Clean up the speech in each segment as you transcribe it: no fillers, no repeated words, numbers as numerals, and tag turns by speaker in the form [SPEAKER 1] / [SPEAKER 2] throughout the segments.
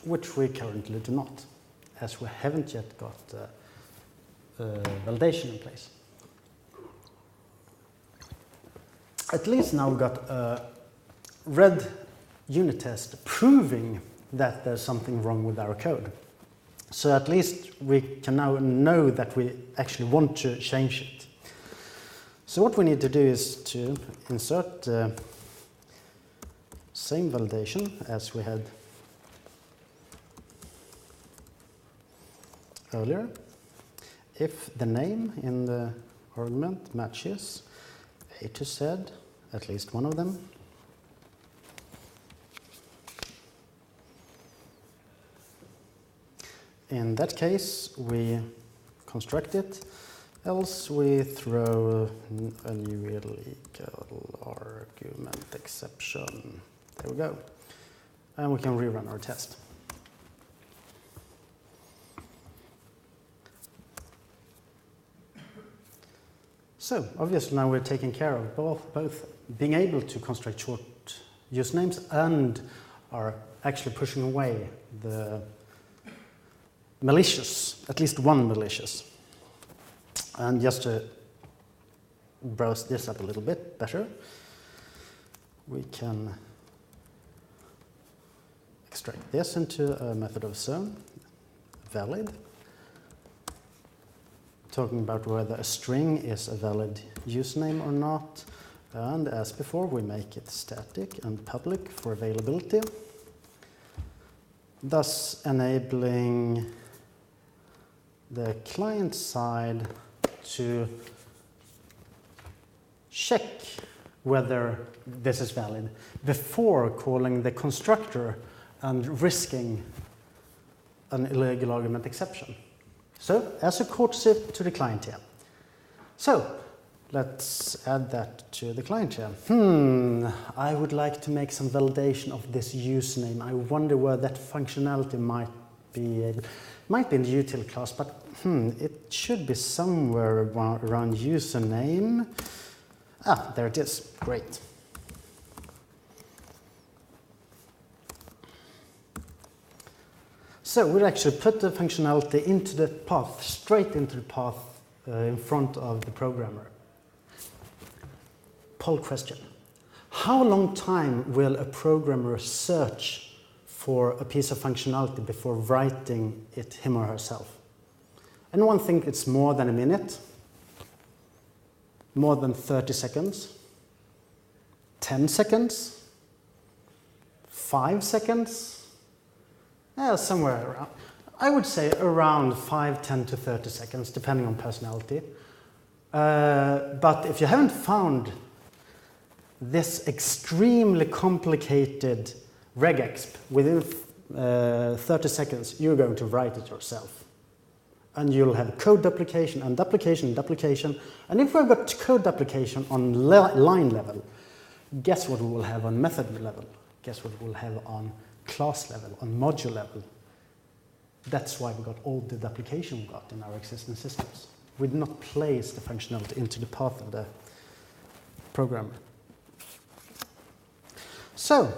[SPEAKER 1] which we currently do not, as we haven't yet got validation in place. At least now we've got a red unit test proving that there's something wrong with our code. So at least we can now know that we actually want to change it. So what we need to do is to insert the same validation as we had earlier. If the name in the argument matches A to Z, at least one of them, in that case, we construct it, else we throw a new illegal argument exception. There we go. And we can rerun our test. So, obviously now we're taking care of both being able to construct short usernames and are actually pushing away the malicious, at least one malicious. And just to browse this up a little bit better, we can extract this into a method of zone, valid, talking about whether a string is a valid username or not. And as before, we make it static and public for availability, thus enabling the client side to check whether this is valid before calling the constructor and risking an illegal argument exception. So, as a courtesy to the client here. So, let's add that to the client here. I would like to make some validation of this username. I wonder where that functionality might be in the util class, but it should be somewhere around username. Ah, there it is. Great. So we'll actually put the functionality into the path, straight into the path in front of the programmer. Poll question. How long time will a programmer search for a piece of functionality before writing it him or herself? Anyone think it's more than a minute? More than 30 seconds? 10 seconds? 5 seconds? Yeah, somewhere around. I would say around 5, 10 to 30 seconds, depending on personality. But if you haven't found this extremely complicated regexp within 30 seconds, you're going to write it yourself. And you'll have code duplication and duplication and duplication. And if we've got code duplication on line level, guess what we will have on method level? Guess what we'll have on class level, on module level? That's why we got all the duplication we got in our existing systems. We did not place the functionality into the path of the programmer. So,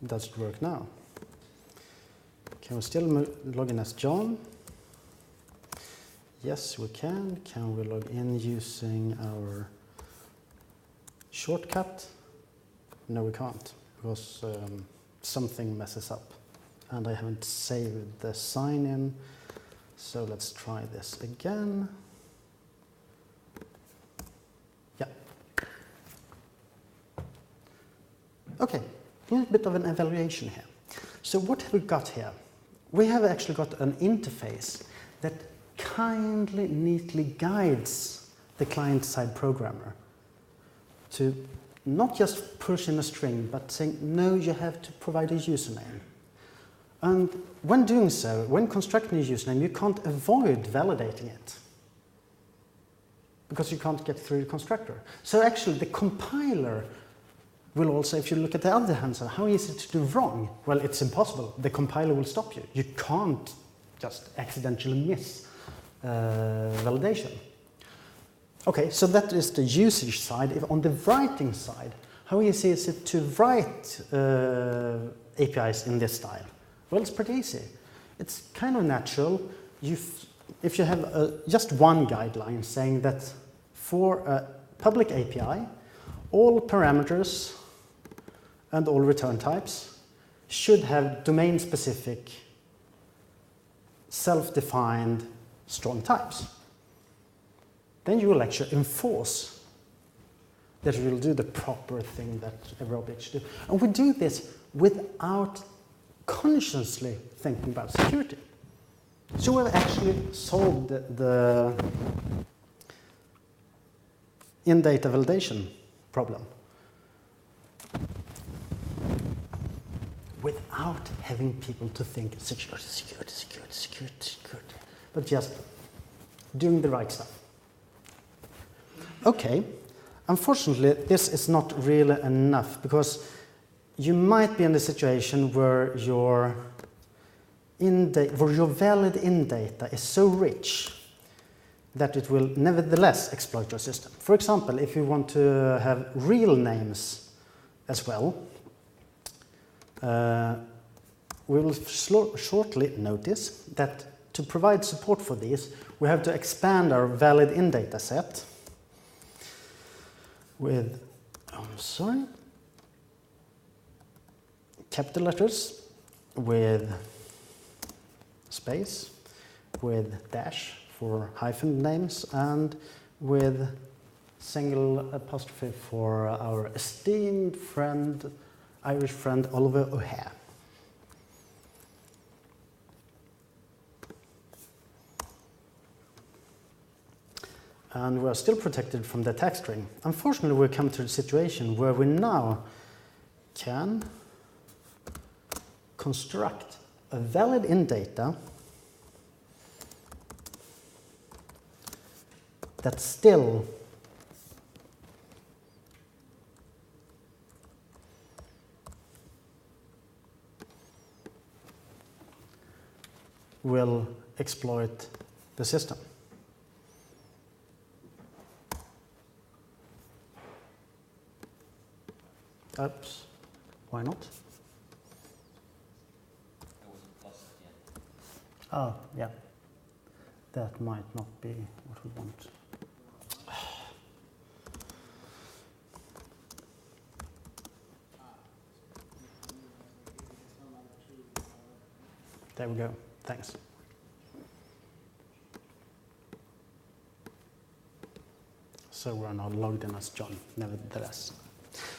[SPEAKER 1] does it work now? Can we still log in as John? Yes, we can. Can we log in using our shortcut? No, we can't, because something messes up. And I haven't saved the sign-in. So let's try this again. Yeah. Okay, a little bit of an evaluation here. So what have we got here? We have actually got an interface that kindly, neatly guides the client-side programmer to not just push in a string, but saying, no, you have to provide a username. And when doing so, when constructing a username, you can't avoid validating it, because you can't get through the constructor. So actually, the compiler will also, if you look at the other hand side, how easy to do wrong? Well, it's impossible. The compiler will stop you. You can't just accidentally miss validation. Okay, so that is the usage side. On the writing side, How easy is it to write APIs in this style? Well, it's pretty easy. It's kind of natural. If you have just one guideline saying that for a public API, all parameters and all return types should have domain-specific, self-defined, strong types. Then you will actually enforce that you will do the proper thing that every object should do. And we do this without consciously thinking about security. So we've actually solved the in-data validation problem without having people to think security, security, security, security, security, but just doing the right stuff. Okay, unfortunately, this is not really enough because you might be in a situation where your valid in-data is so rich that it will nevertheless exploit your system. For example, if you want to have real names as well, we will shortly notice that to provide support for these, we have to expand our valid in-data set with, capital letters, with space, with dash for hyphen names, and with single apostrophe for our esteemed friend, Irish friend Oliver O'Hare. And we're still protected from the attack string. Unfortunately, we've come to a situation where we now can construct a valid in-data that still will exploit the system. Oops, why not?
[SPEAKER 2] There was a plus at the end.
[SPEAKER 1] Oh, yeah. That might not be what we want. There we go. Thanks. So we're now logged in as John, nevertheless.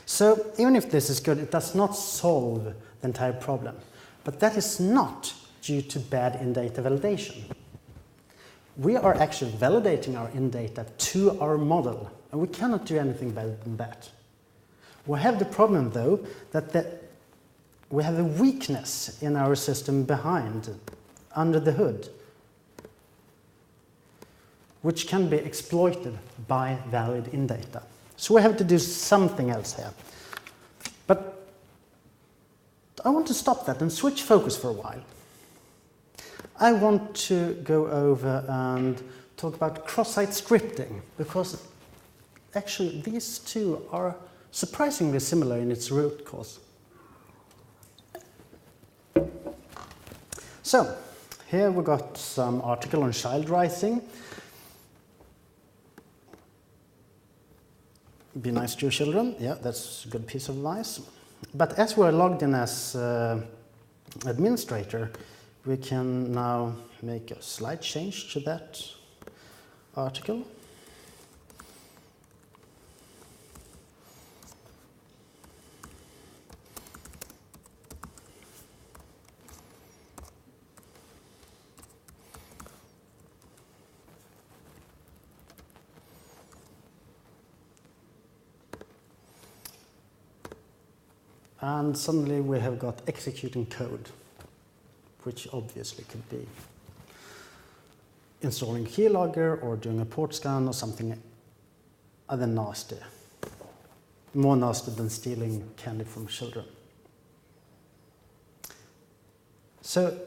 [SPEAKER 1] So even if this is good, it does not solve the entire problem. But that is not due to bad in-data validation. We are actually validating our in-data to our model, and we cannot do anything better than that. We have the problem, though, that we have a weakness in our system behind, under the hood, which can be exploited by valid in-data. So we have to do something else here. But I want to stop that and switch focus for a while. I want to go over and talk about cross-site scripting, because actually these two are surprisingly similar in its root cause. So, here we got some article on child rising. Be nice to your children. Yeah, that's a good piece of advice. But as we're logged in as administrator, we can now make a slight change to that article. And suddenly we have got executing code, which obviously could be installing keylogger or doing a port scan or something other nasty. More nasty than stealing candy from children. So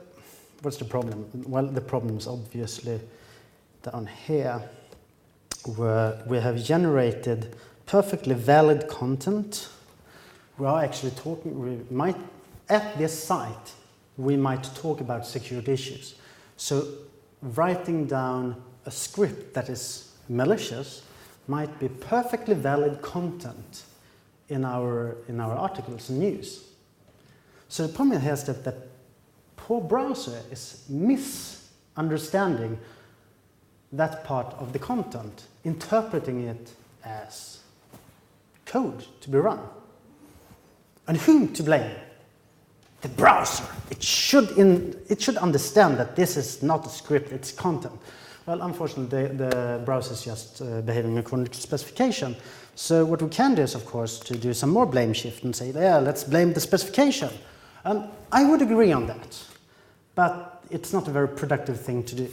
[SPEAKER 1] what's the problem? Well, the problem is obviously down here, where we have generated perfectly valid content we are actually talking, at this site, we might talk about security issues. So writing down a script that is malicious might be perfectly valid content in our articles and news. So the problem here is that the poor browser is misunderstanding that part of the content, interpreting it as code to be run. And whom to blame? The browser. It should understand that this is not a script, it's content. Well, unfortunately, the browser is just behaving according to specification. So what we can do is, of course, to do some more blame shift and say, yeah, let's blame the specification. And I would agree on that, but it's not a very productive thing to do.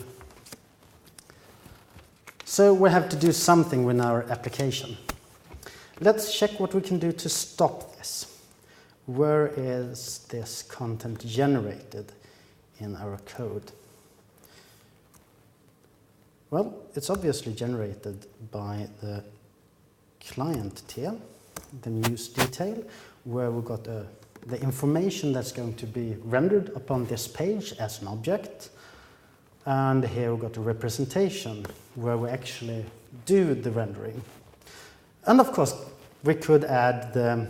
[SPEAKER 1] So we have to do something with our application. Let's check what we can do to stop this. Where is this content generated in our code? Well, it's obviously generated by the client tier, the news detail, where we've got the information that's going to be rendered upon this page as an object. And here we've got a representation where we actually do the rendering. And of course, we could add the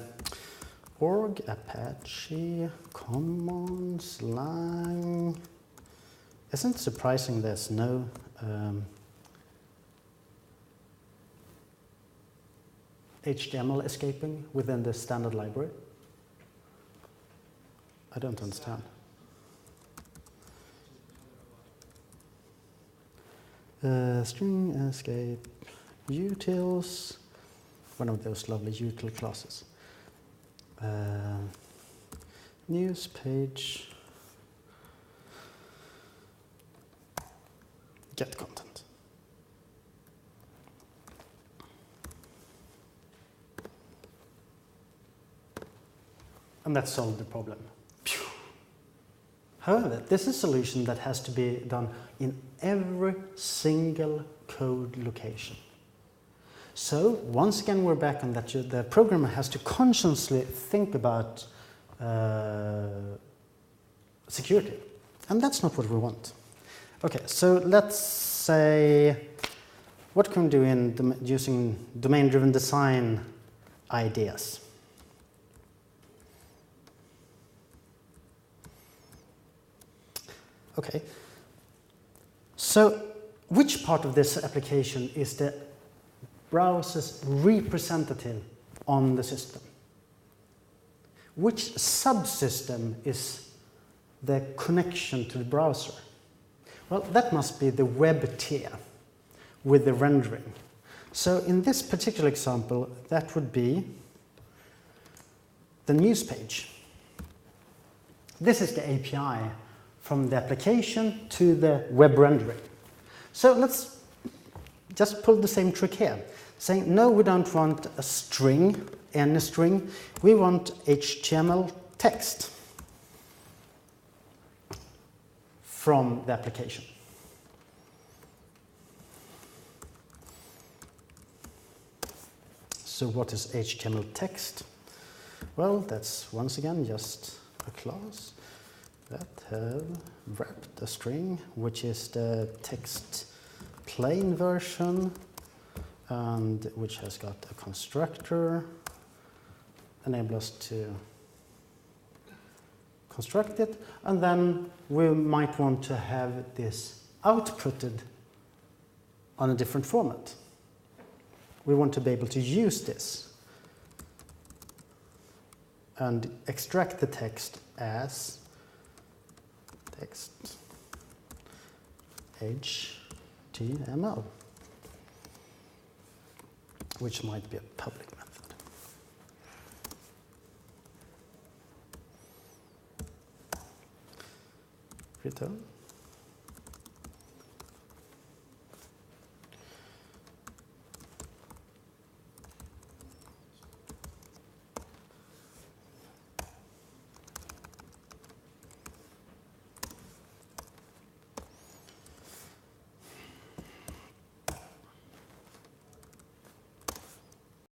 [SPEAKER 1] org, Apache, Commons, Lang. Isn't it surprising there's no HTML escaping within the standard library? I don't understand. String escape utils, one of those lovely util classes. News page, get content. And that solved the problem. Phew. However, this is a solution that has to be done in every single code location. So once again, we're back on that. The programmer has to consciously think about security. And that's not what we want. Okay, so let's say, what can we do using domain-driven design ideas? Okay, so which part of this application is the browser's representative on the system? Which subsystem is the connection to the browser? Well, that must be the web tier with the rendering. So in this particular example, that would be the news page. This is the API from the application to the web rendering. So let's just pull the same trick here, saying, no, we don't want a string, any string. We want HTML text from the application. So what is HTML text? Well, that's once again just a class that have wrapped a string, which is the text plain version, and which has got a constructor, enable us to construct it, and then we might want to have this outputted on a different format. We want to be able to use this and extract the text as text HTML, which might be a public method. Return.